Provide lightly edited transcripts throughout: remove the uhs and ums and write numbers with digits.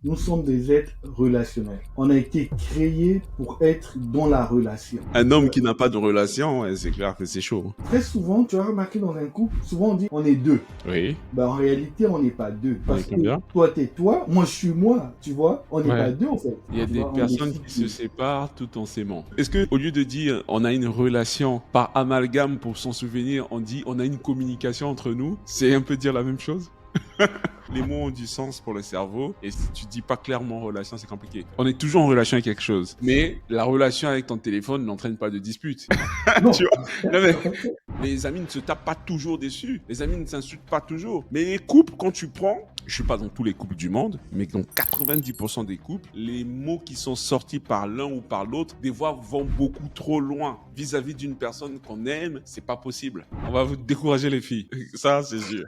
Nous sommes des êtres relationnels. On a été créés pour être dans la relation. Un homme qui n'a pas de relation, ouais, c'est clair que c'est chaud. Très souvent, tu as remarqué dans un couple, souvent on dit on est deux. Oui. En réalité, on n'est pas deux. On est Parce que combien? toi, t'es toi, moi, je suis moi. Tu vois, on n'est Ouais. pas deux en fait. Il y a Tu des vois, on personnes décide qui se de- séparent tout en s'aimant. Est-ce que, au lieu de dire on a une relation par amalgame pour s'en souvenir, on dit on a une communication entre nous? C'est un peu dire la même chose? Les mots ont du sens pour le cerveau et si tu dis pas clairement relation, c'est compliqué. On est toujours en relation avec quelque chose, mais la relation avec ton téléphone n'entraîne pas de dispute. Non. Tu vois? Non, mais les amis ne se tapent pas toujours dessus. Les amis ne s'insultent pas toujours. Mais les couples, quand tu prends, je suis pas dans tous les couples du monde, mais dans 90% des couples, les mots qui sont sortis par l'un ou par l'autre, des fois vont beaucoup trop loin vis-à-vis d'une personne qu'on aime. C'est pas possible. On va vous décourager les filles. Ça, c'est sûr.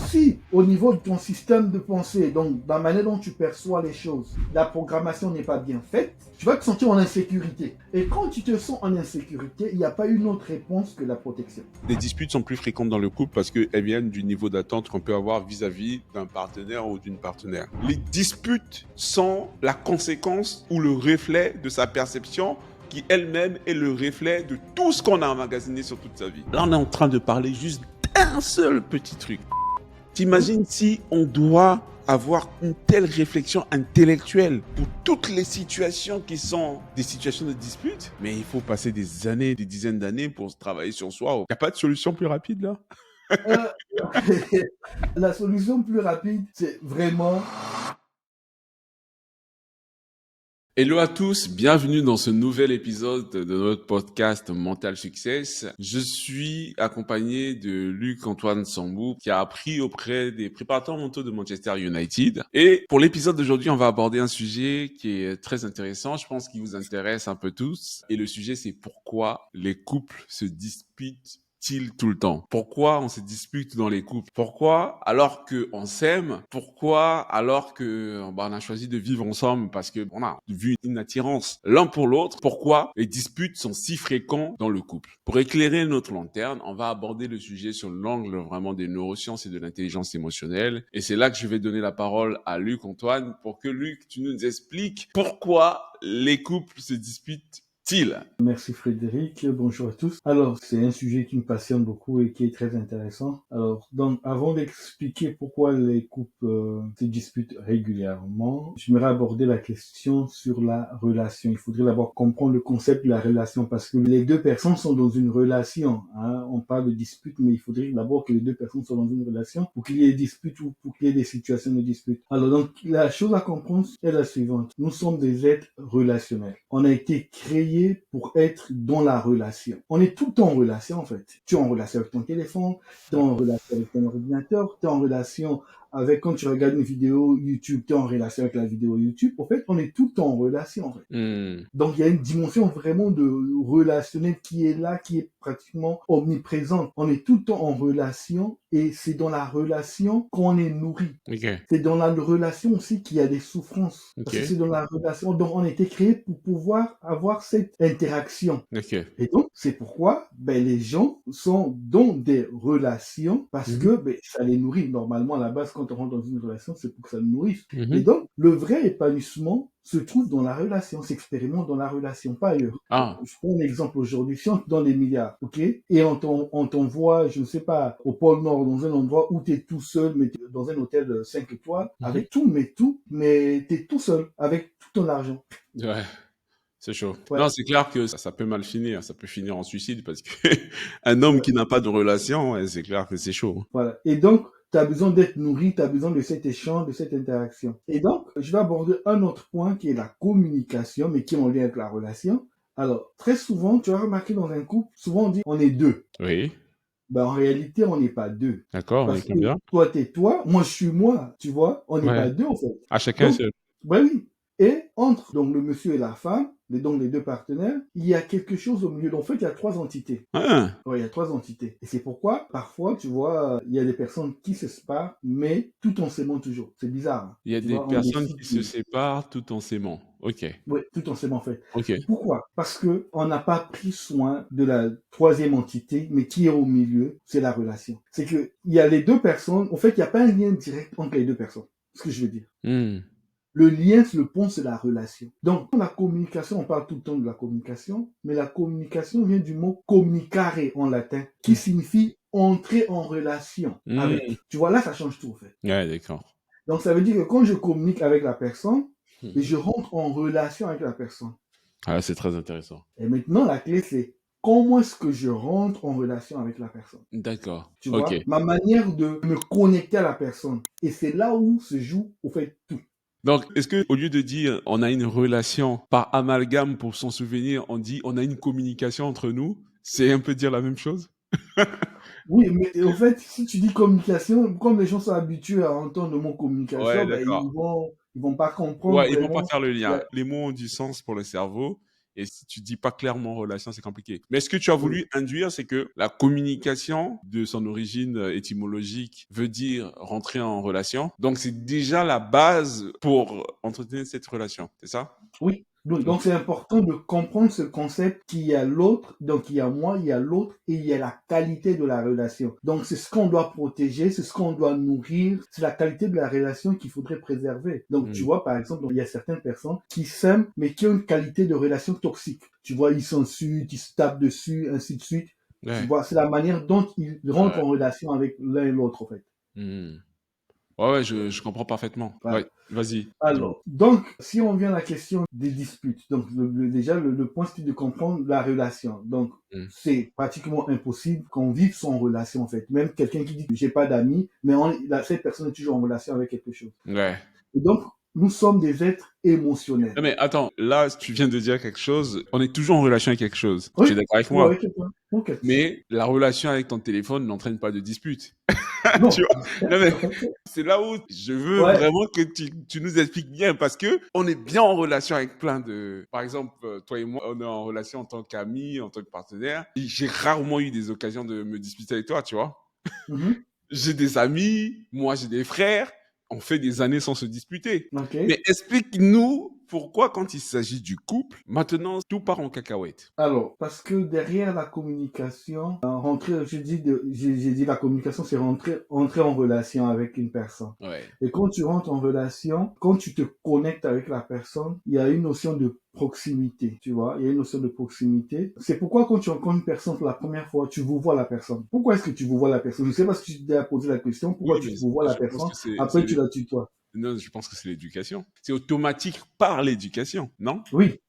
Si, au niveau de ton système de pensée, donc dans la manière dont tu perçois les choses, la programmation n'est pas bien faite, tu vas te sentir en insécurité. Et quand tu te sens en insécurité, il n'y a pas une autre réponse que la protection. Les disputes sont plus fréquentes dans le couple parce qu'elles viennent du niveau d'attente qu'on peut avoir vis-à-vis d'un partenaire ou d'une partenaire. Les disputes sont la conséquence ou le reflet de sa perception qui elle-même est le reflet de tout ce qu'on a emmagasiné sur toute sa vie. Là, on est en train de parler juste d'un seul petit truc. T'imagines si on doit avoir une telle réflexion intellectuelle pour toutes les situations qui sont des situations de dispute, mais il faut passer des années, des dizaines d'années pour travailler sur soi. Il n'y a pas de solution plus rapide là? La solution plus rapide, c'est vraiment... Hello à tous, bienvenue dans ce nouvel épisode de notre podcast Mental Success. Je suis accompagné de Luc-Antoine Sambou qui a appris auprès des préparateurs mentaux de Manchester United. Et pour l'épisode d'aujourd'hui, on va aborder un sujet qui est très intéressant, je pense qu'il vous intéresse un peu tous. Et le sujet, c'est pourquoi les couples se disputent tout le temps. Pourquoi on se dispute dans les couples? Pourquoi alors que on s'aime? Pourquoi alors que on a choisi de vivre ensemble parce que on a vu une attirance l'un pour l'autre? Pourquoi les disputes sont si fréquents dans le couple? Pour éclairer notre lanterne, on va aborder le sujet sur l'angle vraiment des neurosciences et de l'intelligence émotionnelle. Et c'est là que je vais donner la parole à Luc Antoine pour que Luc, tu nous expliques pourquoi les couples se disputent. Merci Frédéric, bonjour à tous. Alors, c'est un sujet qui me passionne beaucoup et qui est très intéressant. Alors, donc, avant d'expliquer pourquoi les couples se disputent régulièrement, j'aimerais aborder la question sur la relation. Il faudrait d'abord comprendre le concept de la relation parce que les deux personnes sont dans une relation. On parle de dispute, mais il faudrait d'abord que les deux personnes soient dans une relation pour qu'il y ait des disputes ou pour qu'il y ait des situations de dispute. Alors, donc, la chose à comprendre est la suivante. Nous sommes des êtres relationnels. On a été créés pour être dans la relation. On est tout le temps en relation en fait. Tu es en relation avec ton téléphone, tu es en relation avec ton ordinateur, tu es en relation avec quand tu regardes une vidéo YouTube, tu es en relation avec la vidéo YouTube. En fait, on est tout le temps en relation en fait. Donc il y a une dimension vraiment de relationnel qui est là, qui est pratiquement omniprésente. On est tout le temps en relation et c'est dans la relation qu'on est nourri. Okay. C'est dans la relation aussi qu'il y a des souffrances. Parce que c'est dans la relation dont on a été créé pour pouvoir avoir cette interaction. Et donc, c'est pourquoi les gens sont dans des relations parce que ça les nourrit. Normalement, à la base, quand on rentre dans une relation, c'est pour que ça nous nourrisse. Et donc, le vrai épanouissement se trouve dans la relation, s'expérimente dans la relation, pas ailleurs. Je prends un exemple aujourd'hui. Si on te donne des milliards, ok, et on t'envoie, je ne sais pas, au pôle Nord, dans un endroit où tu es tout seul, mais t'es dans un hôtel de 5 étoiles, avec tout, mais tu es tout seul, avec tout ton argent. Ouais. C'est chaud. Ouais. Non, c'est clair que ça peut mal finir. Ça peut finir en suicide parce que un homme qui n'a pas de relation, c'est clair que c'est chaud. Voilà. Et donc, tu as besoin d'être nourri, tu as besoin de cet échange, de cette interaction. Et donc, je vais aborder un autre point qui est la communication, mais qui est en lien avec la relation. Alors, très souvent, tu as remarqué dans un couple, souvent on dit on est deux. Oui. En réalité, on n'est pas deux. D'accord, on est combien? Toi, t'es toi, moi, je suis moi, tu vois. On n'est pas deux, en fait. À chacun seul. Oui. Et entre donc le monsieur et la femme, donc les deux partenaires, il y a quelque chose au milieu. En fait, il y a trois entités. Il y a trois entités. Et c'est pourquoi, parfois, tu vois, il y a des personnes qui se séparent, mais tout en s'aimant toujours. C'est bizarre. Il y a des personnes qui se séparent tout en s'aimant. Ok. Oui, tout en s'aimant, en fait. Ok. Pourquoi? Parce que on n'a pas pris soin de la troisième entité, mais qui est au milieu, c'est la relation. C'est que il y a les deux personnes. En fait, il n'y a pas un lien direct entre les deux personnes. ce que je veux dire. Hmm. Le lien, le pont, c'est la relation. Donc, la communication, on parle tout le temps de la communication, mais la communication vient du mot communicare en latin, qui signifie entrer en relation Hmm. avec. Tu vois, là, ça change tout, en fait. Ouais, d'accord. Donc, ça veut dire que quand je communique avec la personne, Hmm. je rentre en relation avec la personne. Ah, c'est très intéressant. Et maintenant, la clé, c'est comment est-ce que je rentre en relation avec la personne. D'accord. Tu Ok. vois, ma manière de me connecter à la personne. Et c'est là où se joue, au fait, tout. Donc, est-ce que au lieu de dire on a une relation par amalgame pour s'en souvenir, on dit on a une communication entre nous, c'est un peu dire la même chose? Oui, mais au fait, si tu dis communication, comme les gens sont habitués à entendre le mot Ouais, communication, ben, d'accord. ils vont pas comprendre Ouais, ils vont pas vraiment. faire le Ouais, lien. Les mots ont du sens pour le cerveau. Et si tu dis pas clairement relation, c'est compliqué. Mais ce que tu as oui, voulu induire, c'est que la communication, de son origine étymologique, veut dire rentrer en relation. Donc, c'est déjà la base pour entretenir cette relation. C'est ça? oui. Donc, Ok. c'est important de comprendre ce concept qu'il y a l'autre, donc il y a moi, il y a l'autre, et il y a la qualité de la relation. Donc, c'est ce qu'on doit protéger, c'est ce qu'on doit nourrir, c'est la qualité de la relation qu'il faudrait préserver. Donc, tu Hmm. vois, par exemple, il y a certaines personnes qui s'aiment, mais qui ont une qualité de relation toxique. Tu vois, ils s'insultent, ils se tapent dessus, ainsi de suite. Tu Ouais. vois, c'est la manière dont ils rentrent Ouais. en relation avec l'un et l'autre, en fait. Hmm. Ouais, ouais, je comprends parfaitement. Voilà. Ouais, vas-y, dis-moi. Alors, donc, si on vient à la question des disputes, donc déjà, le point, c'est de comprendre la relation. Donc, Hmm. c'est pratiquement impossible qu'on vive sans relation, en fait. Même quelqu'un qui dit que j'ai pas d'amis, mais cette personne est toujours en relation avec quelque chose. Ouais. Et donc, nous sommes des êtres émotionnels. Non, mais attends, là, tu viens de dire quelque chose. On est toujours en relation avec quelque chose. Oui, Tu es d'accord avec ou moi? avec quelqu'un, ou quelque chose. Mais la relation avec ton téléphone n'entraîne pas de dispute. Tu Non. vois? Non, mais c'est là où je veux Ouais. vraiment que tu nous expliques bien parce que on est bien en relation avec plein de, par exemple, toi et moi, on est en relation en tant qu'amis, en tant que partenaire. J'ai rarement eu des occasions de me disputer avec toi, tu vois? Mhm. J'ai des amis, moi j'ai des frères, on fait des années sans se disputer. OK. Mais explique-nous pourquoi quand il s'agit du couple, maintenant tout part en cacahuète. Alors, parce que derrière la communication, rentrer, j'ai dit la communication, c'est entrer en relation avec une personne. Ouais. Et quand tu rentres en relation, quand tu te connectes avec la personne, il y a une notion de proximité, tu vois, il y a une notion de proximité. C'est pourquoi quand tu rencontres une personne pour la première fois, tu vous vois la personne. Pourquoi est-ce que tu vous vois la personne? Je sais pas si tu t'es posé la question, pourquoi Oui, tu mais vous vois la je pense personne, que c'est après tu la tutoies. non, je pense que c'est l'éducation. C'est automatique par l'éducation, non? Oui,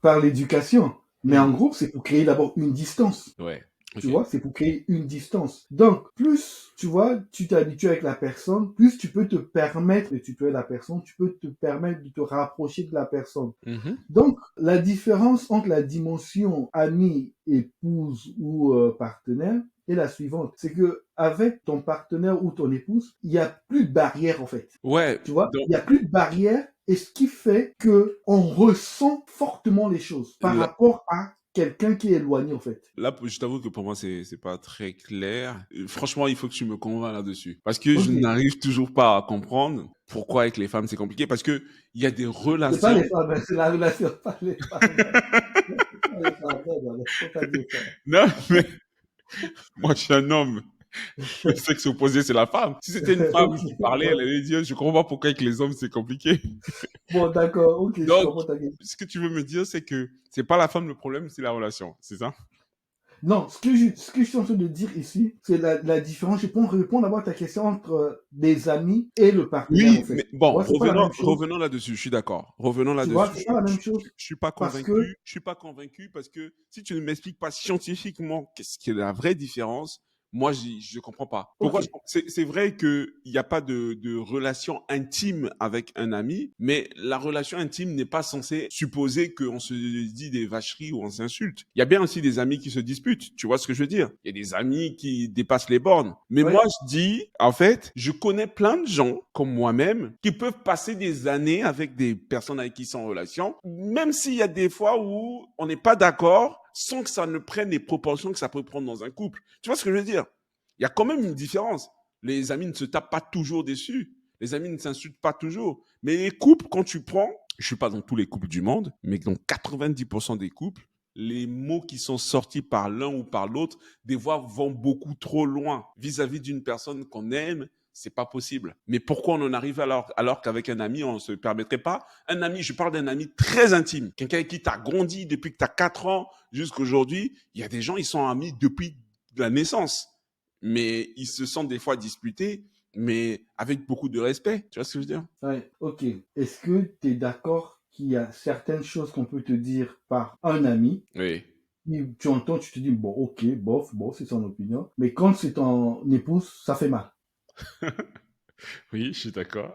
par l'éducation. Mais en Hmm. gros, c'est pour créer d'abord une distance. Ouais. Tu Ok. vois, c'est pour créer une distance. Donc, plus, tu vois, tu t'habitues avec la personne, plus tu peux te permettre de tutoyer la personne, tu peux te permettre de te rapprocher de la personne. Mhm. Donc, la différence entre la dimension ami, épouse ou partenaire est la suivante. C'est que avec ton partenaire ou ton épouse, il n'y a plus de barrière en fait. Ouais. Tu vois, il n'y a plus de barrière et ce qui fait que on ressent fortement les choses par Là, rapport à quelqu'un qui est éloigné en fait. je t'avoue que pour moi, c'est pas très clair. Franchement, il faut que tu me convaincs là-dessus. Parce que je Ok. n'arrive toujours pas à comprendre pourquoi avec les femmes c'est compliqué. Parce que il y a des C'est pas relations. les femmes, hein, c'est la relation, pas les femmes. Pas les femmes, non, non, faut pas dire ça. Non, mais moi, je suis un homme. Le sexe opposé, c'est la femme. Si c'était une femme Ok, qui parlait, elle allait dire, je comprends pas pourquoi avec les hommes c'est compliqué. bon, d'accord, ok, je Donc, comprends ta question. ce que tu veux me dire, c'est que c'est pas la femme le problème, c'est la relation. C'est ça? Non, ce que je suis en train de dire ici, c'est la différence. Je peux répondre d'abord à ta question entre des amis et le partenaire, en Oui, fait. mais Tu bon, vois, c'est pas la même chose. revenons là-dessus, je suis d'accord. Revenons Tu vois, là-dessus. c'est pas la même chose Je suis pas parce que, convaincu. Je suis pas convaincu parce que si tu ne m'expliques pas scientifiquement qu'est-ce qui est la vraie différence, moi, je comprends pas. ok, Pourquoi c'est vrai que il n'y a pas de relation intime avec un ami, mais la relation intime n'est pas censée supposer qu'on se dit des vacheries ou on s'insulte. Il y a bien aussi des amis qui se disputent. Tu vois ce que je veux dire? Il y a des amis qui dépassent les bornes. Mais oui, moi, je dis, en fait, je connais plein de gens comme moi-même qui peuvent passer des années avec des personnes avec qui ils sont en relation, même s'il y a des fois où on n'est pas d'accord, sans que ça ne prenne les proportions que ça peut prendre dans un couple. Tu vois ce que je veux dire? Il y a quand même une différence. Les amis ne se tapent pas toujours dessus. Les amis ne s'insultent pas toujours. Mais les couples, quand tu prends, je suis pas dans tous les couples du monde, mais dans 90% des couples, les mots qui sont sortis par l'un ou par l'autre, des fois, vont beaucoup trop loin vis-à-vis d'une personne qu'on aime. c'est pas possible. Mais pourquoi on en arrive alors qu'avec un ami, on se permettrait pas? Un ami, je parle d'un ami très intime, quelqu'un avec qui tu as grandi depuis que tu as 4 ans jusqu'à aujourd'hui. Il y a des gens, ils sont amis depuis la naissance, mais ils se sentent des fois disputés, mais avec beaucoup de respect. Tu vois ce que je veux dire? Ouais, ok. Est-ce que tu es d'accord qu'il y a certaines choses qu'on peut te dire par un ami, Oui. et tu entends, tu te dis, bon, ok, bof, bon, c'est son opinion, mais quand c'est ton épouse, ça fait mal. Oui, je suis d'accord.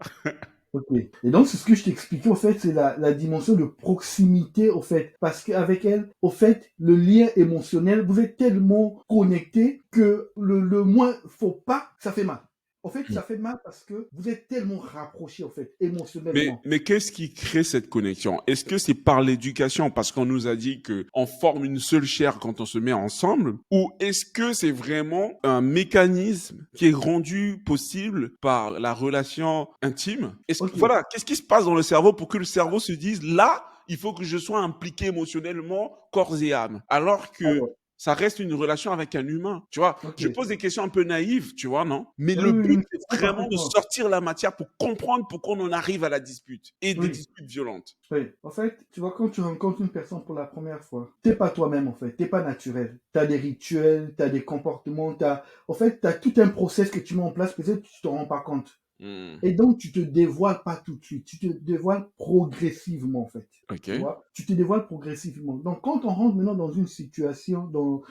Ok. Et donc, c'est ce que je t'expliquais, au fait, c'est la dimension de proximité, au fait. Parce qu'avec elle, au fait, le lien émotionnel, vous êtes tellement connectés que le moins faut pas, ça fait mal. En fait, ça fait mal parce que vous êtes tellement rapprochés, en fait, émotionnellement. Mais qu'est-ce qui crée cette connexion? Est-ce que c'est par l'éducation parce qu'on nous a dit que on forme une seule chair quand on se met ensemble, ou est-ce que c'est vraiment un mécanisme qui est rendu possible par la relation intime? Est-ce que Ok. voilà, qu'est-ce qui se passe dans le cerveau pour que le cerveau se dise là, il faut que je sois impliqué émotionnellement, corps et âme, alors que Alors, ça reste une relation avec un humain. Tu vois, ok. je pose des questions un peu naïves, tu vois, non? Mais Oui, le oui, but, oui, je c'est comprends vraiment de parfaitement. sortir la matière pour comprendre pourquoi on en arrive à la dispute et des Oui. disputes violentes. Oui, en fait, tu vois, quand tu rencontres une personne pour la première fois, t'es pas toi-même, en fait, t'es pas naturel. T'as des rituels, t'as des comportements, en fait, t'as tout un process que tu mets en place, peut-être que tu te rends pas compte. Hmm. Et donc, tu te dévoiles pas tout de suite, tu te dévoiles progressivement, en fait. Ok. Tu vois, tu te dévoiles progressivement. Donc, quand on rentre maintenant dans une situation, dans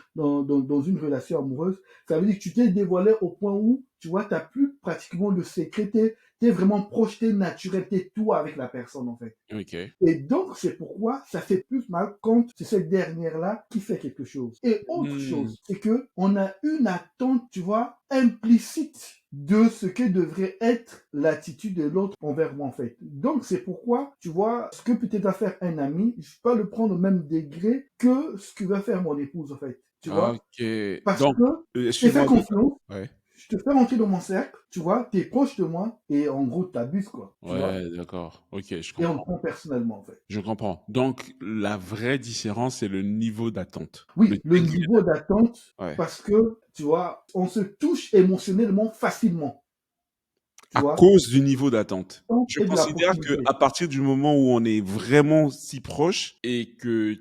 une relation amoureuse, ça veut dire que tu t'es dévoilé au point où, tu vois, t'as plus pratiquement de secret, t'es vraiment proche, t'es naturel, t'es toi avec la personne, en fait. Ok. Et donc, c'est pourquoi ça fait plus mal quand c'est cette dernière-là qui fait quelque chose. Et autre Hmm. chose, c'est que on a une attente, tu vois, implicite de ce que devrait être l'attitude de l'autre envers moi, en fait. Donc, c'est pourquoi, tu vois, ce que peut-être va faire un ami, je peux pas le prendre au même degré que ce que va faire mon épouse, en fait. Tu vois? Ok. Parce Donc, que je t'ai fait excuse-moi de... confiance, Ouais. je te fais rentrer dans mon cercle, tu vois, t'es proche de moi, et en gros, t'abuses, quoi. Tu vois? Ouais, d'accord. Ok, je Et on le comprends. prend personnellement, en fait. Je comprends. Donc, la vraie différence, c'est le niveau d'attente. Le Oui, le degré niveau d'attente, ouais. parce que, tu vois, on se touche émotionnellement facilement, tu À vois, cause du niveau d'attente. Je et de la considère que proximité. à partir du moment où on est vraiment si proche et que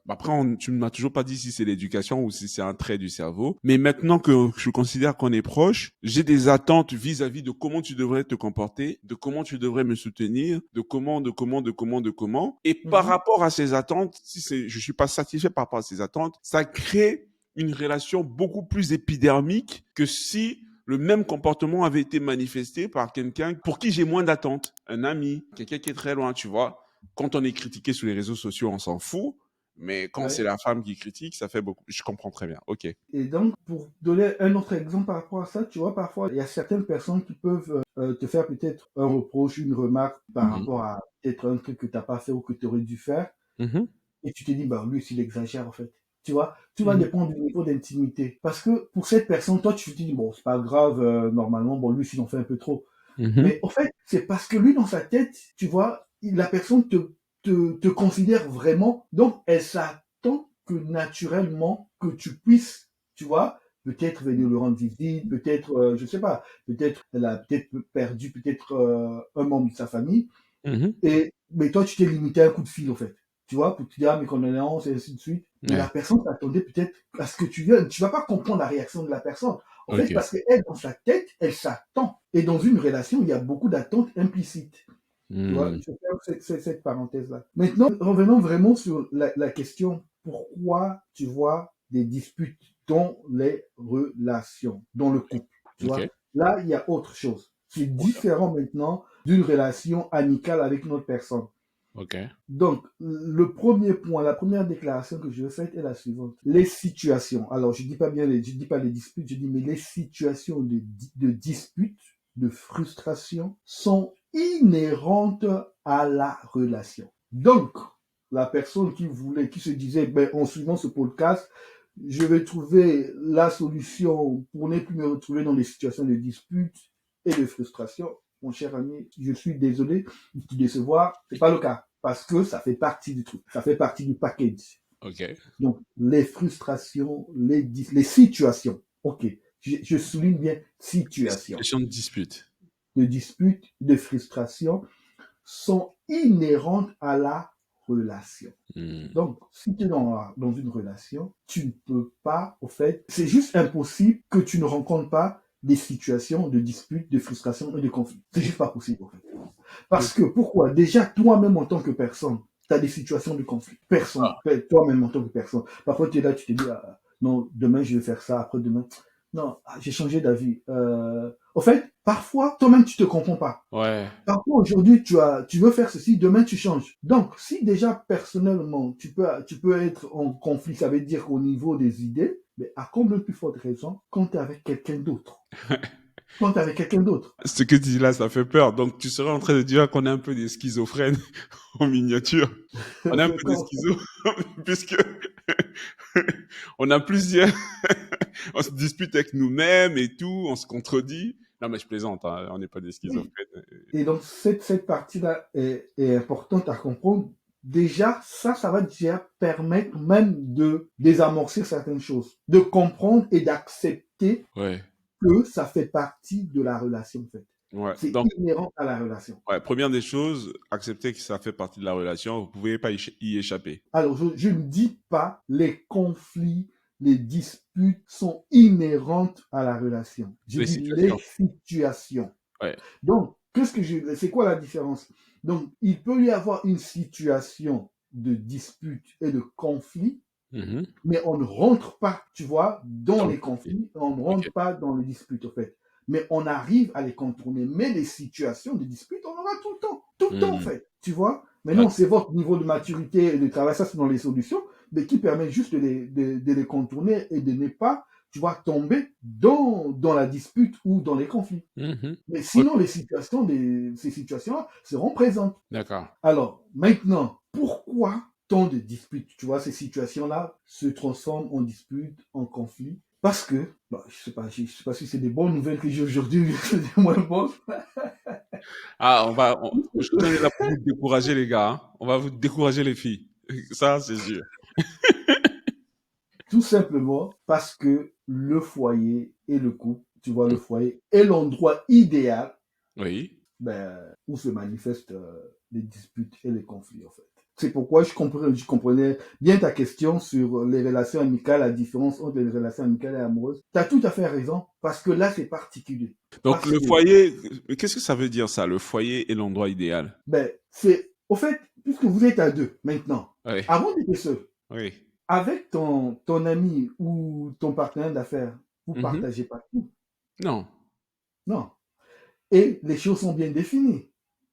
après tu ne m'as toujours pas dit si c'est l'éducation ou si c'est un trait du cerveau, mais maintenant que je considère qu'on est proche, j'ai des attentes vis-à-vis de comment tu devrais te comporter, de comment tu devrais me soutenir, de comment et par Mhm. rapport à ces attentes, si c'est je suis pas satisfait par rapport à ces attentes, ça crée une relation beaucoup plus épidermique que si le même comportement avait été manifesté par quelqu'un pour qui j'ai moins d'attentes, un ami, quelqu'un qui est très loin, tu vois. Quand on est critiqué sur les réseaux sociaux, on s'en fout, mais quand c'est Ouais. la femme qui critique, ça fait beaucoup. Je comprends très bien. Ok. Et donc, pour donner un autre exemple par rapport à ça, tu vois, parfois, il y a certaines personnes qui peuvent te faire peut-être un reproche, une remarque par Mhm. rapport à peut-être un truc que tu n'as pas fait ou que tu aurais dû faire. Mhm. Et tu te dis, bah, lui, s'il exagère, en fait. Tu vois, tout va Mhm. dépendre du niveau d'intimité. Parce que pour cette personne, toi, tu te dis, bon, c'est pas grave, normalement, bon, lui, s'il en fait un peu trop. Mhm. Mais en fait, c'est parce que lui, dans sa tête, tu vois, la personne te considère vraiment. Donc, elle s'attend que naturellement, que tu puisses, tu vois, peut-être venir le rendre visite, peut-être, je sais pas, peut-être, elle a peut-être perdu peut-être un membre de sa famille. Mhm. Mais toi, tu t'es limité à un coup de fil, en fait. Tu vois, pour te dire, ah, mes condoléances, et ainsi de suite. Mais la Ouais. personne s'attendait peut-être à ce que tu viennes. Tu vas pas comprendre la réaction de la personne. En fait, Ok. parce qu'elle, dans sa tête, elle s'attend. Et dans une relation, il y a beaucoup d'attentes implicites. Tu vois, Hmm. je vais faire cette parenthèse-là. Maintenant, revenons vraiment sur la question. Pourquoi tu vois des disputes dans les relations, dans le couple? Tu Ok. vois, là, il y a autre chose. C'est différent maintenant d'une relation amicale avec une autre personne. Ok. Donc, le premier point, la première déclaration que je fais est la suivante. Les situations. Alors, je dis pas bien je dis pas les disputes, je dis mais les situations de dispute, de frustration sont inhérentes à la relation. Donc, la personne qui se disait, ben, en suivant ce podcast, je vais trouver la solution pour ne plus me retrouver dans des situations de dispute et de frustration. Mon cher ami, je suis désolé de te décevoir, c'est pas le cas. Parce que ça fait partie du truc, ça fait partie du package. Ok. Donc, les frustrations, les situations. Ok, je souligne bien situation, Situation de dispute. de dispute, de frustration, sont inhérentes à la relation. Hmm. Donc, si tu es dans une relation, tu ne peux pas, au fait, c'est juste impossible que tu ne rencontres pas des situations de dispute, de frustration et de conflit. C'est juste pas possible, en fait. Parce que, pourquoi? Déjà, toi-même en tant que personne, tu as des situations de conflit. Personne, toi-même en tant que personne. Parfois, tu es là, tu te dis, ah, non, demain, je vais faire ça, après demain, non, j'ai changé d'avis. Au fait, parfois, toi-même, tu te comprends pas. Ouais. Parfois, aujourd'hui, tu veux faire ceci, demain, tu changes. Donc, si déjà, personnellement, tu peux être en conflit, ça veut dire qu'au niveau des idées, mais à combien de plus forte raison quand tu es avec quelqu'un d'autre? Quand tu es avec quelqu'un d'autre. Ce que tu dis là, ça fait peur. Donc, tu serais en train de dire qu'on est un peu des schizophrènes en miniature. On est un peu des schizos, puisque on a plusieurs, on se dispute avec nous-mêmes et tout, on se contredit. Non, mais je plaisante, hein, on n'est pas des schizophrènes. Oui. Et donc, cette partie-là est importante à comprendre. Déjà, ça va déjà permettre même de désamorcer certaines choses, de comprendre et d'accepter Ouais, que ça fait partie de la relation, en fait. ouais. C'est Donc, inhérent à la relation. ouais, première des choses, accepter que ça fait partie de la relation, vous pouvez pas y échapper. Alors, je ne dis pas les conflits, les disputes sont inhérentes à la relation. Je Les dis les situations. situations. Ouais. Donc, c'est quoi la différence? Donc, il peut y avoir une situation de dispute et de conflit, Mhm. mais on ne rentre pas, tu vois, dans Dans le les conflit. conflits, on ne Ok. rentre pas dans les disputes, en fait. Mais on arrive à les contourner. Mais les situations de dispute, on aura tout le temps, en Hmm. fait, tu vois. Maintenant, D'accord. c'est votre niveau de maturité et de travail, ça, c'est dans les solutions, mais qui permet juste de les contourner et de ne pas, tu vois, tomber dans la dispute ou dans les conflits. Mhm. Mais Ok. sinon, ces situations-là seront présentes. D'accord. Alors, maintenant, pourquoi tant de disputes? Tu vois, ces situations-là se transforment en disputes, en conflits. Parce que, bah, je sais pas si c'est des bonnes nouvelles que j'ai aujourd'hui, ou c'est des moins bonnes. Ah, aujourd'hui, on est là pour vous décourager, les gars, hein. On va vous décourager, les filles. Ça, c'est sûr. Tout simplement parce que le foyer et le couple, tu vois, le foyer est l'endroit idéal, Oui. ben, où se manifestent les disputes et les conflits, en fait. C'est pourquoi je comprenais bien ta question sur les relations amicales, la différence entre les relations amicales et amoureuses. Tu as tout à fait raison, parce que là, c'est particulier. Donc, Parce le que, foyer, mais qu'est-ce que ça veut dire, ça? Le foyer est l'endroit idéal. ben, au fait, puisque vous êtes à deux maintenant, Oui. avant d'être seul, Oui. avec ton ami ou ton partenaire d'affaires, vous Mhm. partagez pas tout. Non. Non. Et les choses sont bien définies.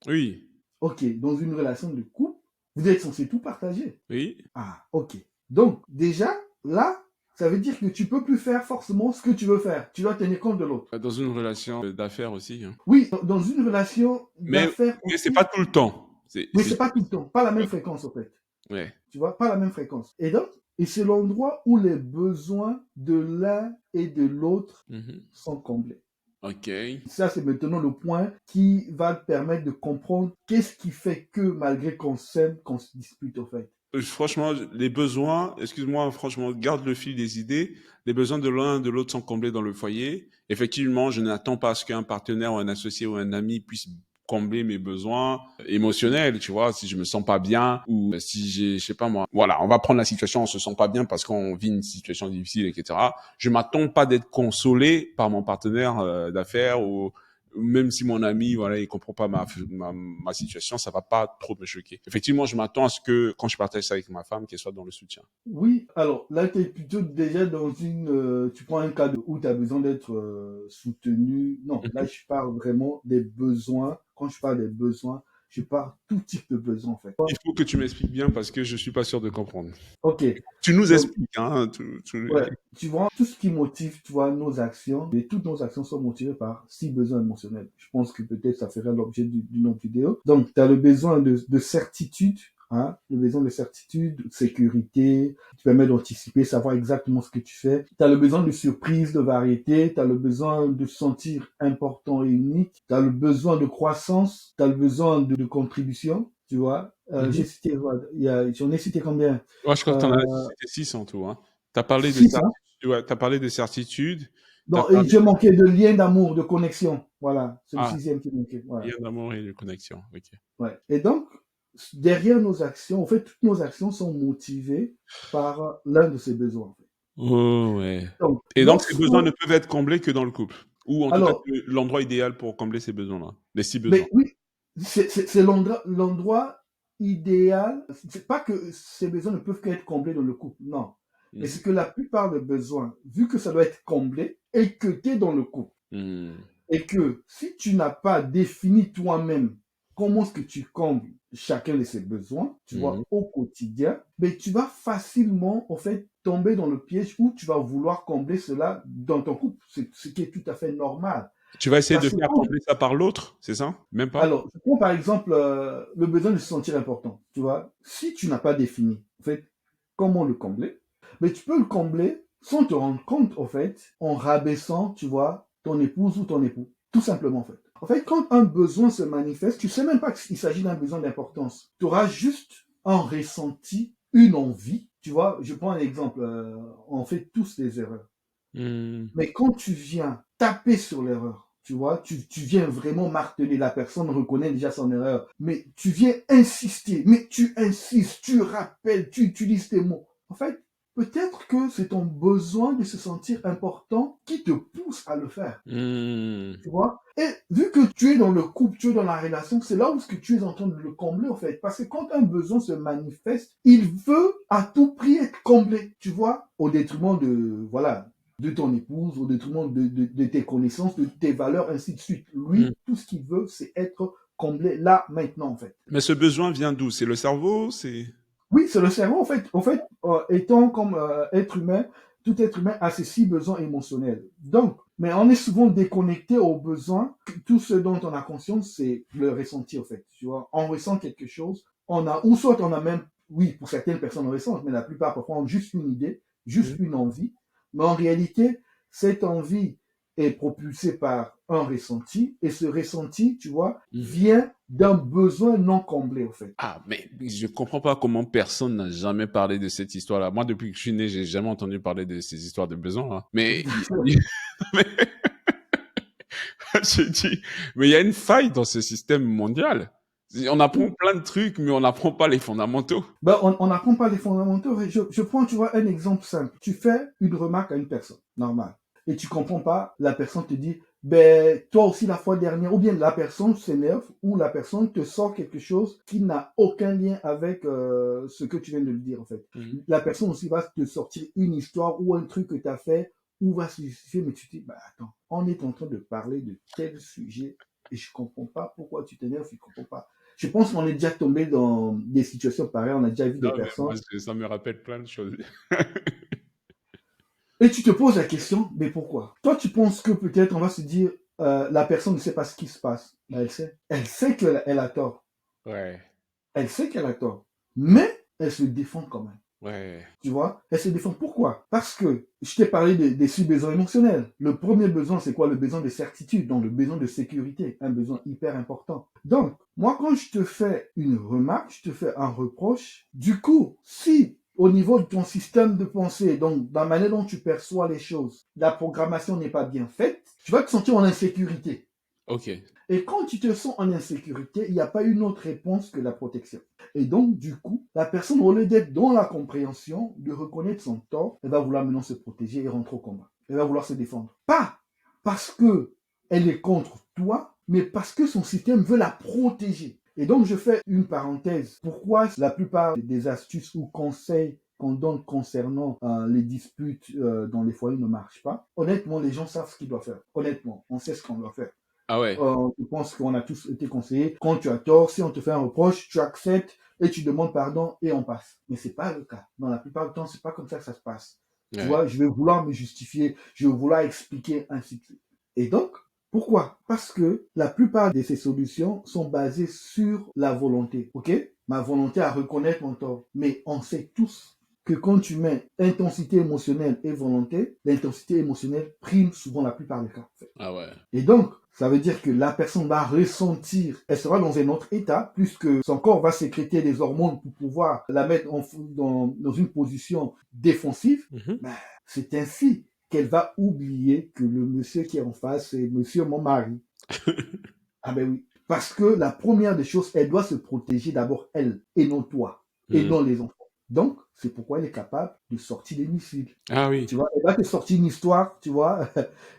Oui. Ok, dans une relation de couple, vous êtes censé tout partager. Oui. Ah, ok. Donc, déjà, là, ça veut dire que tu peux plus faire forcément ce que tu veux faire. Tu dois tenir compte de l'autre. Dans une relation d'affaires aussi, hein. Oui, dans une relation Mais, d'affaires mais c'est pas aussi, tout le temps. mais C'est c'est pas tout le temps, pas la même ouais. fréquence en fait. Ouais. Tu vois, pas la même fréquence. Et donc, et c'est l'endroit où les besoins de l'un et de l'autre Mhm. sont comblés. Ok. Ça, c'est maintenant le point qui va te permettre de comprendre qu'est-ce qui fait que malgré qu'on s'aime, qu'on se dispute en fait. Franchement, les besoins, excuse-moi, franchement, garde le fil des idées. Les besoins de l'un et de l'autre sont comblés dans le foyer. Effectivement, je n'attends pas à ce qu'un partenaire ou un associé ou un ami puisse combler mes besoins émotionnels, tu vois, si je me sens pas bien ou si j'ai, je sais pas moi. Voilà, on va prendre la situation, on se sent pas bien parce qu'on vit une situation difficile, etc. Je m'attends pas d'être consolé par mon partenaire d'affaires ou même si mon ami, voilà, il comprend pas ma situation, ça va pas trop me choquer. Effectivement, je m'attends à ce que, quand je partage ça avec ma femme, qu'elle soit dans le soutien. Oui, alors là, tu es plutôt déjà dans tu prends un cadre où tu as besoin d'être soutenu. Non, là, Mhm. je parle vraiment des besoins. Quand je parle des besoins, je parle tout type de besoins en fait. Il faut que tu m'expliques bien parce que je suis pas sûr de comprendre. Ok, Tu nous donc, expliques, hein, ouais, tu vois, tout ce qui motive, tu vois, nos actions, et toutes nos actions sont motivées par six besoins émotionnels. Je pense que peut-être ça ferait l'objet d'une autre vidéo. Donc, tu as le besoin de certitude, hein, le besoin de certitude, de sécurité, qui permet d'anticiper, savoir exactement ce que tu fais. Tu as le besoin de surprise, de variété, tu as le besoin de se sentir important et unique, tu as le besoin de croissance, tu as le besoin de contribution, tu vois. Mhm. J'ai cité, voilà, j'en ai cité combien? Ouais, je crois que t'en as Euh, cité 6 en tout, hein. T'as parlé de Six, hein? certitude, ouais, t'as parlé de certitude, T'as Donc, et parlé je manquais de lien d'amour, de connexion. Voilà, c'est le ah, sixième qui manquait. lien Voilà. d'amour et de connexion. Ok. Ouais. Et donc, derrière nos actions, en fait, toutes nos actions sont motivées par l'un de ces besoins. En fait. Oh, ouais. Donc, Et donc, ces besoins ne peuvent être comblés que dans le couple. Ou en tout cas, alors, c'est l'endroit idéal pour combler ces besoins-là. Les six besoins. mais oui, c'est l'endroit idéal. C'est pas que ces besoins ne peuvent qu'être comblés dans le couple, non. Mais Mhm. c'est que la plupart des besoins, vu que ça doit être comblé, et que tu es dans le couple, Mhm. et que si tu n'as pas défini toi-même comment est-ce que tu combles chacun de ces besoins, tu Mhm. vois, au quotidien, mais tu vas facilement, en fait, tomber dans le piège où tu vas vouloir combler cela dans ton couple, ce qui est tout à fait normal. Tu vas essayer de Parce que faire combler ça par l'autre, c'est ça? Même pas? alors, je prends par exemple le besoin de se sentir important, tu vois. Si tu n'as pas défini, en fait, comment le combler, mais tu peux le combler sans te rendre compte, en fait, en rabaissant, tu vois, ton épouse ou ton époux. Tout simplement, en fait. En fait, quand un besoin se manifeste, tu sais même pas qu'il s'agit d'un besoin d'importance. Tu auras juste un ressenti, une envie. Tu vois, je prends un exemple. On fait tous des erreurs. Mhm. Mais quand tu viens taper sur l'erreur, tu vois, tu viens vraiment marteler, la personne reconnaît déjà son erreur, mais tu viens insister, mais tu insistes, tu rappelles, tu utilises tes mots. En fait, peut-être que c'est ton besoin de se sentir important qui te pousse à le faire. Mhm. Tu vois? Et vu que tu es dans le couple, tu es dans la relation, c'est là où ce que tu es en train de le combler, en fait. Parce que quand un besoin se manifeste, il veut à tout prix être comblé, tu vois? Au détriment de, voilà, de ton épouse, au détriment de tes connaissances, de tes valeurs, ainsi de suite. Mhm. Lui, tout ce qu'il veut, c'est être comblé là, maintenant, en fait. Mais ce besoin vient d'où? C'est le cerveau? C'est... Oui, c'est le cerveau, en fait. En fait, étant comme être humain, tout être humain a ses six besoins émotionnels. Donc, mais on est souvent déconnecté aux besoins. Tout ce dont on a conscience, c'est le ressenti, en fait. Tu vois, on ressent quelque chose, on a, ou soit on a même, oui, pour certaines personnes, on ressent, mais la plupart, parfois, ont juste une idée, juste Mhm. une envie. Mais en réalité, cette envie est propulsée par un ressenti, et ce ressenti, tu vois, Mhm. vient d'un besoin non comblé, en fait. Ah, mais je comprends pas comment personne n'a jamais parlé de cette histoire-là. Moi, depuis que je suis né, j'ai jamais entendu parler de ces histoires de besoins, là. Mais, mais j'ai dit, mais il y a une faille dans ce système mondial. On apprend plein de trucs, mais on n'apprend pas les fondamentaux. Ben, on n'apprend pas les fondamentaux. Je prends, tu vois, un exemple simple. Tu fais une remarque à une personne, normale, et tu comprends pas, la personne te dit, ben, toi aussi la fois dernière, ou bien la personne s'énerve, ou la personne te sort quelque chose qui n'a aucun lien avec ce que tu viens de lui dire, en fait. Mhm. La personne aussi va te sortir une histoire ou un truc que tu as fait, ou va se justifier, mais tu te dis, bah attends, on est en train de parler de tel sujet, et je comprends pas pourquoi tu t'énerves, je comprends pas. Je pense qu'on est déjà tombé dans des situations pareilles. On a déjà vu Non, des mais moi, personnes. ça me rappelle plein de choses. Et tu te poses la question, mais pourquoi? Toi, tu penses que peut-être on va se dire, la personne ne sait pas ce qui se passe. Ben, elle sait. Elle sait qu'elle a tort. Ouais, Elle sait qu'elle a tort. Mais elle se défend quand même. ouais. Tu vois? Elle se défend. Pourquoi? Parce que je t'ai parlé des six besoins émotionnels. Le premier besoin, c'est quoi? Le besoin de certitude, donc le besoin de sécurité, un besoin hyper important. Donc, moi, quand je te fais une remarque, je te fais un reproche, du coup, si au niveau de ton système de pensée, donc dans la manière dont tu perçois les choses, la programmation n'est pas bien faite, tu vas te sentir en insécurité. Ok. Et quand tu te sens en insécurité, il n'y a pas une autre réponse que la protection. Et donc, du coup, la personne, au lieu d'être dans la compréhension, de reconnaître son tort, elle va vouloir maintenant se protéger et rentrer au combat. Elle va vouloir se défendre. Pas parce que elle est contre toi, mais parce que son système veut la protéger. Et donc, je fais une parenthèse. Pourquoi la plupart des astuces ou conseils qu'on donne concernant les disputes dans les foyers ne marchent pas? Honnêtement, les gens savent ce qu'ils doivent faire. Honnêtement, on sait ce qu'on doit faire. Ah ouais. Je pense qu'on a tous été conseillés. Quand tu as tort, si on te fait un reproche, tu acceptes et tu demandes pardon et on passe. Mais c'est pas le cas. Dans la plupart du temps, c'est pas comme ça que ça se passe. Tu Ouais. vois, je vais vouloir me justifier, je vais vouloir expliquer, ainsi de suite. Et donc, pourquoi? Parce que la plupart de ces solutions sont basées sur la volonté. Ok? Ma volonté à reconnaître mon tort. Mais on sait tous que quand tu mets intensité émotionnelle et volonté, l'intensité émotionnelle prime souvent la plupart des cas. En fait. Ah ouais. Et donc, ça veut dire que la personne va ressentir, elle sera dans un autre état, puisque son corps va sécréter des hormones pour pouvoir la mettre dans une position défensive. Mhm. Ben, c'est ainsi qu'elle va oublier que le monsieur qui est en face, c'est monsieur mon mari. Ah ben oui. Parce que la première des choses, elle doit se protéger d'abord elle, et non toi, et Hmm. non les enfants. Donc, c'est pourquoi elle est capable de sortir des missiles. Ah oui. Tu vois, elle va te sortir une histoire, tu vois,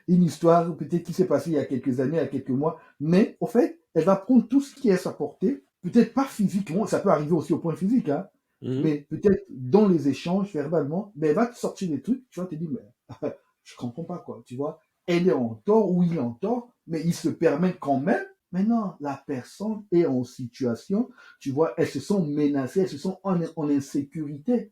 une histoire peut-être qui s'est passée il y a quelques années, il y a quelques mois, mais au fait, elle va prendre tout ce qui est à sa portée, peut-être pas physiquement, ça peut arriver aussi au point physique, hein, Mhm. mais peut-être dans les échanges verbalement, mais elle va te sortir des trucs, tu vas te dire, mais je comprends pas quoi, tu vois, elle est en tort ou il est en tort, mais il se permet quand même. Maintenant, la personne est en situation, tu vois, elles se sont menacées, elles se sont en insécurité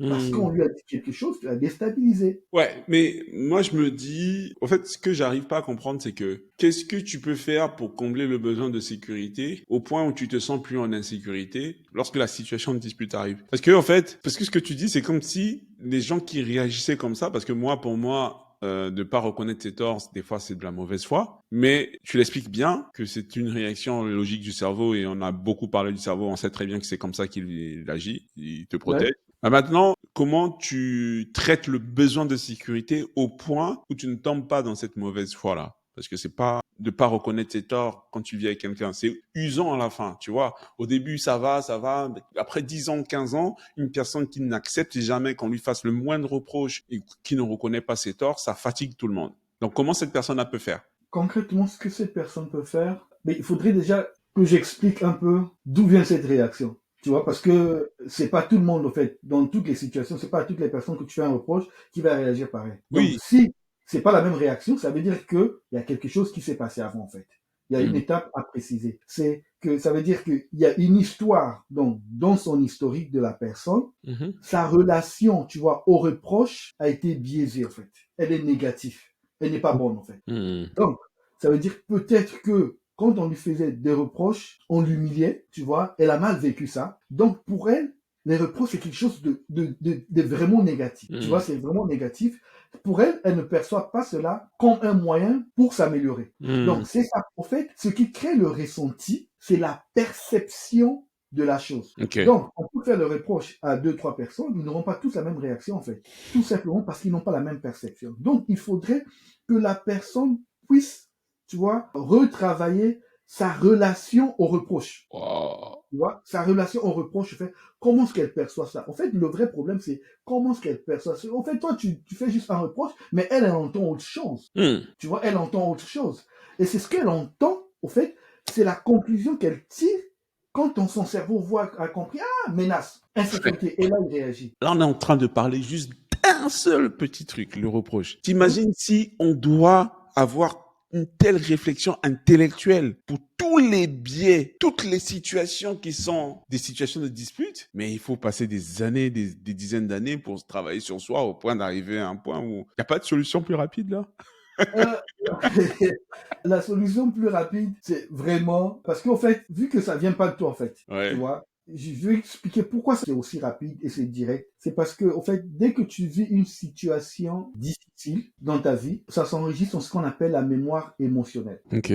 parce qu'on Hmm. lui a dit quelque chose qui l'a déstabilisé. Ouais, mais moi je me dis, en fait, ce que j'arrive pas à comprendre, c'est que qu'est-ce que tu peux faire pour combler le besoin de sécurité au point où tu te sens plus en insécurité lorsque la situation de dispute arrive? Parce que en fait, parce que ce que tu dis, c'est comme si les gens qui réagissaient comme ça, parce que moi, pour moi, de pas reconnaître ses torts, des fois c'est de la mauvaise foi, mais tu l'expliques bien que c'est une réaction logique du cerveau et on a beaucoup parlé du cerveau, on sait très bien que c'est comme ça qu'il agit, il te Ouais. protège. Maintenant, comment tu traites le besoin de sécurité au point où tu ne tombes pas dans cette mauvaise foi-là? Parce que c'est pas de pas reconnaître ses torts quand tu vis avec quelqu'un. C'est usant à la fin, tu vois. Au début, ça va, ça va. Après 10 ans, 15 ans, une personne qui n'accepte jamais qu'on lui fasse le moindre reproche et qui ne reconnaît pas ses torts, ça fatigue tout le monde. Donc, comment cette personne-là peut faire? Concrètement, ce que cette personne peut faire, mais il faudrait déjà que j'explique un peu d'où vient cette réaction. Tu vois, parce que c'est pas tout le monde, en fait, dans toutes les situations, c'est pas à toutes les personnes que tu fais un reproche qui va réagir pareil. Donc, Oui. si c'est pas la même réaction, ça veut dire que il y a quelque chose qui s'est passé avant, en fait. Il y a une Mhm. étape à préciser. C'est que ça veut dire qu'il y a une histoire, donc, dans son historique de la personne, Mhm. sa relation, tu vois, au reproche a été biaisée, en fait. Elle est négative. Elle n'est pas bonne, en fait. Mhm. Donc, ça veut dire peut-être que quand on lui faisait des reproches, on l'humiliait, tu vois, elle a mal vécu ça. Donc, pour elle, les reproches, c'est quelque chose de vraiment négatif. Tu vois, Mhm. c'est vraiment négatif. Pour elle, elle ne perçoit pas cela comme un moyen pour s'améliorer. Mhm. Donc, c'est ça. En fait, ce qui crée le ressenti, c'est la perception de la chose. Ok. Donc, on peut faire le reproche à deux, trois personnes, ils n'auront pas tous la même réaction, en fait. Tout simplement parce qu'ils n'ont pas la même perception. Donc, il faudrait que la personne puisse, tu vois, retravailler sa relation au reproche. Wow. Tu vois, sa relation au reproche, fait, comment est-ce qu'elle perçoit ça? En fait, le vrai problème, c'est comment est-ce qu'elle perçoit ça. En fait, toi, tu fais juste un reproche, mais elle entend autre chose. Mhm. Tu vois, elle entend autre chose. Et c'est ce qu'elle entend, au fait, c'est la conclusion qu'elle tire quand son cerveau a compris, ah, menace, insécurité, et là, il réagit. Là, on est en train de parler juste d'un seul petit truc, le reproche. Oui, T'imagines si on doit avoir une telle réflexion intellectuelle pour tous les biais, toutes les situations qui sont des situations de dispute, mais il faut passer des années, des dizaines d'années pour travailler sur soi au point d'arriver à un point où il n'y a pas de solution plus rapide là. Euh, la solution plus rapide, c'est vraiment parce qu'en fait, vu que ça vient pas de toi en fait, tu Ouais. vois, je vais expliquer pourquoi c'est aussi rapide et c'est direct. C'est parce que en fait, dès que tu vis une situation difficile dans ta vie, ça s'enregistre dans ce qu'on appelle la mémoire émotionnelle. Ok.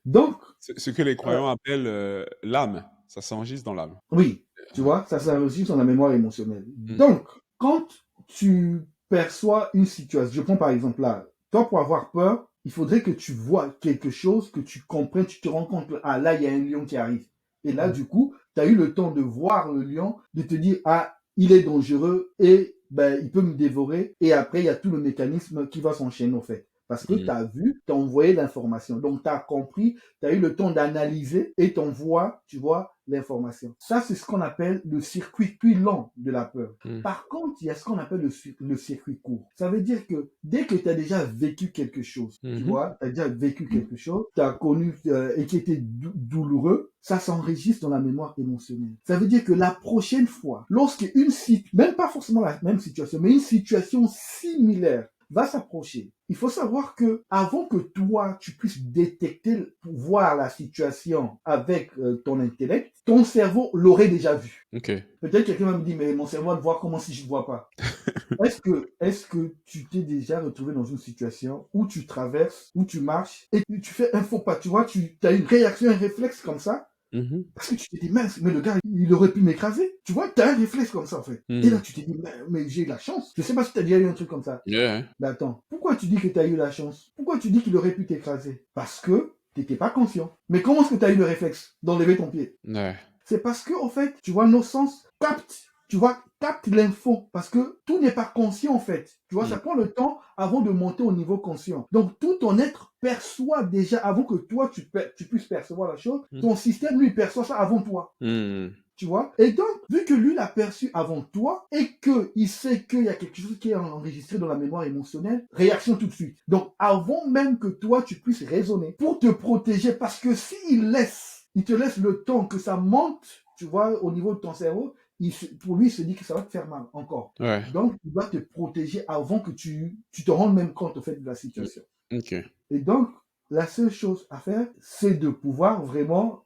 Donc, Ce que les euh, croyants appellent l'âme, ça s'enregistre dans l'âme. oui, tu vois, ça s'enregistre dans la mémoire émotionnelle. Mm. Donc, quand tu perçois une situation, je prends par exemple là, toi pour avoir peur, il faudrait que tu vois quelque chose, que tu comprennes, tu te rends compte que ah, là, il y a un lion qui arrive. Et là, du coup, tu as eu le temps de voir le lion, de te dire, ah, il est dangereux et ben, il peut me dévorer. Et après, il y a tout le mécanisme qui va s'enchaîner, en fait. Parce que tu Mm. as vu, tu as envoyé l'information. Donc, tu as compris, tu as eu le temps d'analyser et t'envoies, tu vois, l'information. Ça, c'est ce qu'on appelle le circuit lent de la peur. Mm. Par contre, il y a ce qu'on appelle le circuit court. Ça veut dire que dès que tu as déjà vécu quelque chose, tu Mhm. vois, tu as déjà vécu quelque chose, tu as connu et qui était douloureux, ça s'enregistre dans la mémoire émotionnelle. Ça veut dire que la prochaine fois, lorsque une situation, même pas forcément la même situation, mais une situation similaire va s'approcher. Il faut savoir que avant que toi tu puisses détecter, voir la situation avec ton intellect, ton cerveau l'aurait déjà vu. Ok. Peut-être quelqu'un va me dire mais mon cerveau va le voir comment si je ne vois pas. Est-ce que tu t'es déjà retrouvé dans une situation où tu traverses, où tu marches et tu fais un faux pas, tu vois, tu as une réaction, un réflexe comme ça Mhm. Parce que tu te dis, mince, mais le gars, il aurait pu m'écraser. Tu vois, t'as un réflexe comme ça, en fait. Et là, Mhm. tu te dis, mais j'ai eu la chance. Je sais pas si t'as déjà eu un truc comme ça. Yeah. Mais attends, pourquoi tu dis que t'as eu la chance? Pourquoi tu dis qu'il aurait pu t'écraser? Parce que t'étais pas conscient. Mais comment est-ce que t'as eu le réflexe d'enlever ton pied? Ouais. C'est parce que, en fait, tu vois, nos sens captent, tu vois, captent l'info. Parce que tout n'est pas conscient, en fait. Tu vois, Mhm. ça prend le temps avant de monter au niveau conscient. Donc, tout ton être perçoit déjà, avant que toi, tu puisses percevoir la chose, ton système, lui, perçoit ça avant toi. Mhm. Tu vois? Et donc, vu que lui l'a perçu avant toi et qu'il sait qu'il y a quelque chose qui est enregistré dans la mémoire émotionnelle, réaction tout de suite. Donc, avant même que toi, tu puisses raisonner pour te protéger, parce que il te laisse le temps que ça monte, tu vois, au niveau de ton cerveau, pour lui, il se dit que ça va te faire mal encore. Ouais. Donc, il doit te protéger avant que tu te rendes même compte, au fait, de la Mm. situation. Ok. Et donc, la seule chose à faire, c'est de pouvoir vraiment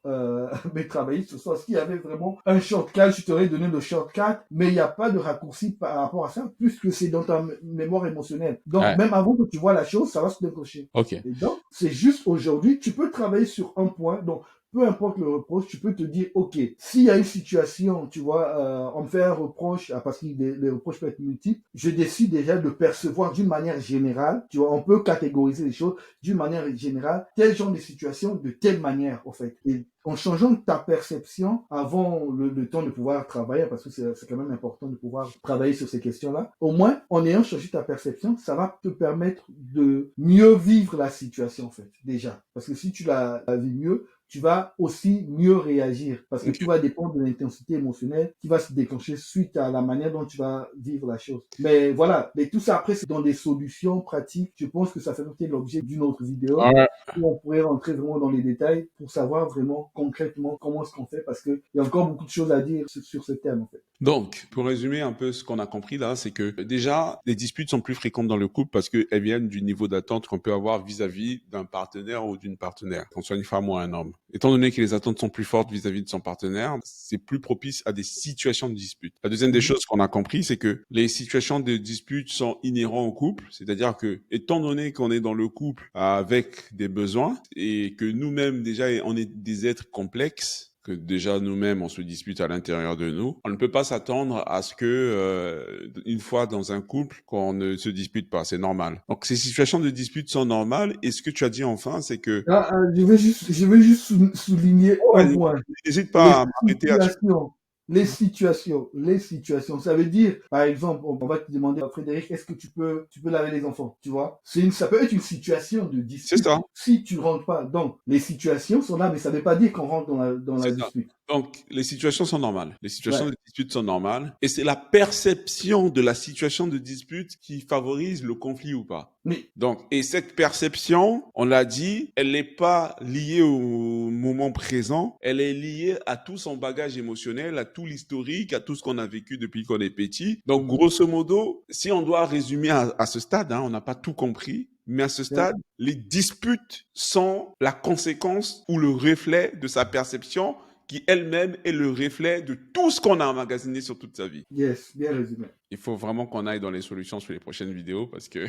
mais travailler sur ça. S'il y avait vraiment un shortcut, je t'aurais donné le shortcut, mais il n'y a pas de raccourci par rapport à ça, puisque c'est dans ta mémoire émotionnelle. Donc, Ouais. même avant que tu vois la chose, ça va se déclencher. Ok. Et donc, c'est juste aujourd'hui, tu peux travailler sur un point. Donc, peu importe le reproche, tu peux te dire, OK, s'il y a une situation, tu vois, on me fait un reproche, parce que les reproches peuvent être multiples, je décide déjà de percevoir d'une manière générale, tu vois, on peut catégoriser les choses d'une manière générale, tel genre de situation de telle manière, en fait. Et en changeant ta perception avant le temps de pouvoir travailler, parce que c'est quand même important de pouvoir travailler sur ces questions-là, au moins, en ayant changé ta perception, ça va te permettre de mieux vivre la situation, en fait, déjà. Parce que si tu la vis mieux, tu vas aussi mieux réagir parce que Ok. tout va dépendre de l'intensité émotionnelle qui va se déclencher suite à la manière dont tu vas vivre la chose. Mais voilà, mais tout ça après c'est dans des solutions pratiques. Je pense que ça fait partie de l'objet d'une autre vidéo Ouais. où on pourrait rentrer vraiment dans les détails pour savoir vraiment concrètement comment est-ce qu'on fait parce qu'il y a encore beaucoup de choses à dire sur ce thème en fait. Donc, pour résumer un peu ce qu'on a compris là, c'est que déjà, les disputes sont plus fréquentes dans le couple parce qu'elles viennent du niveau d'attente qu'on peut avoir vis-à-vis d'un partenaire ou d'une partenaire, qu'on soit une femme ou un homme. Étant donné que les attentes sont plus fortes vis-à-vis de son partenaire, c'est plus propice à des situations de dispute. La deuxième des choses qu'on a compris, c'est que les situations de dispute sont inhérentes au couple, c'est-à-dire que, étant donné qu'on est dans le couple avec des besoins et que nous-mêmes déjà, on est des êtres complexes, que déjà nous-mêmes on se dispute à l'intérieur de nous. On ne peut pas s'attendre à ce que une fois dans un couple qu'on ne se dispute pas, c'est normal. Donc ces situations de dispute sont normales et ce que tu as dit enfin c'est que Je vais juste souligner un ouais, point. n'hésite Les pas à m'arrêter à chaque situations, les situations. Ça veut dire, par exemple, on va te demander, Frédéric, est-ce que tu peux laver les enfants, tu vois? Ça peut être une situation de c'est dispute. ça. Si tu rentres pas. Donc, les situations sont là, mais ça veut pas dire qu'on rentre dans la C'est ça. dispute. Donc, les situations sont normales. Les situations Ouais. de dispute sont normales. Et c'est la perception de la situation de dispute qui favorise le conflit ou pas. Mais, Donc, et cette perception, on l'a dit, elle n'est pas liée au moment présent, elle est liée à tout son bagage émotionnel, à tout l'historique, à tout ce qu'on a vécu depuis qu'on est petit. Donc, grosso modo, si on doit résumer à ce stade, hein, on n'a pas tout compris, mais à ce yeah, stade, les disputes sont la conséquence ou le reflet de sa perception qui elle-même est le reflet de tout ce qu'on a emmagasiné sur toute sa vie. yes, bien résumé. Il faut vraiment qu'on aille dans les solutions sur les prochaines vidéos parce que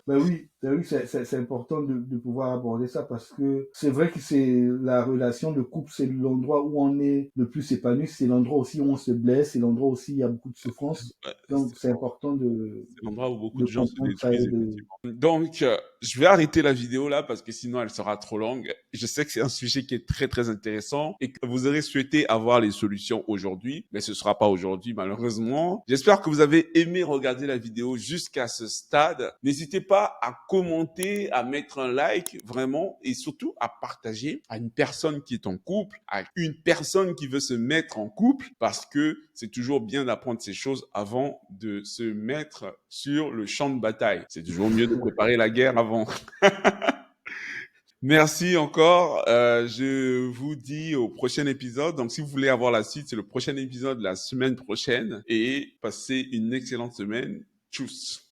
Ben oui, c'est important de pouvoir aborder ça parce que c'est vrai que c'est la relation de couple, c'est l'endroit où on est le plus épanoui, c'est l'endroit aussi où on se blesse, c'est l'endroit aussi où il y a beaucoup de souffrance. Donc, c'est important de, c'est l'endroit où beaucoup de de gens se comprendre ça et détruisent, de... effectivement. Donc, je vais arrêter la vidéo là parce que sinon elle sera trop longue. Je sais que c'est un sujet qui est très très intéressant et que vous aurez souhaité avoir les solutions aujourd'hui, mais ce sera pas aujourd'hui malheureusement. J'espère que vous avez aimé regarder la vidéo jusqu'à ce stade. N'hésitez pas à commenter, à mettre un like vraiment et surtout à partager à une personne qui est en couple, à une personne qui veut se mettre en couple parce que c'est toujours bien d'apprendre ces choses avant de se mettre sur le champ de bataille. C'est toujours mieux de préparer la guerre avant. Merci encore. Je vous dis au prochain épisode. Donc, si vous voulez avoir la suite, c'est le prochain épisode la semaine prochaine. Et passez une excellente semaine. Tchuss.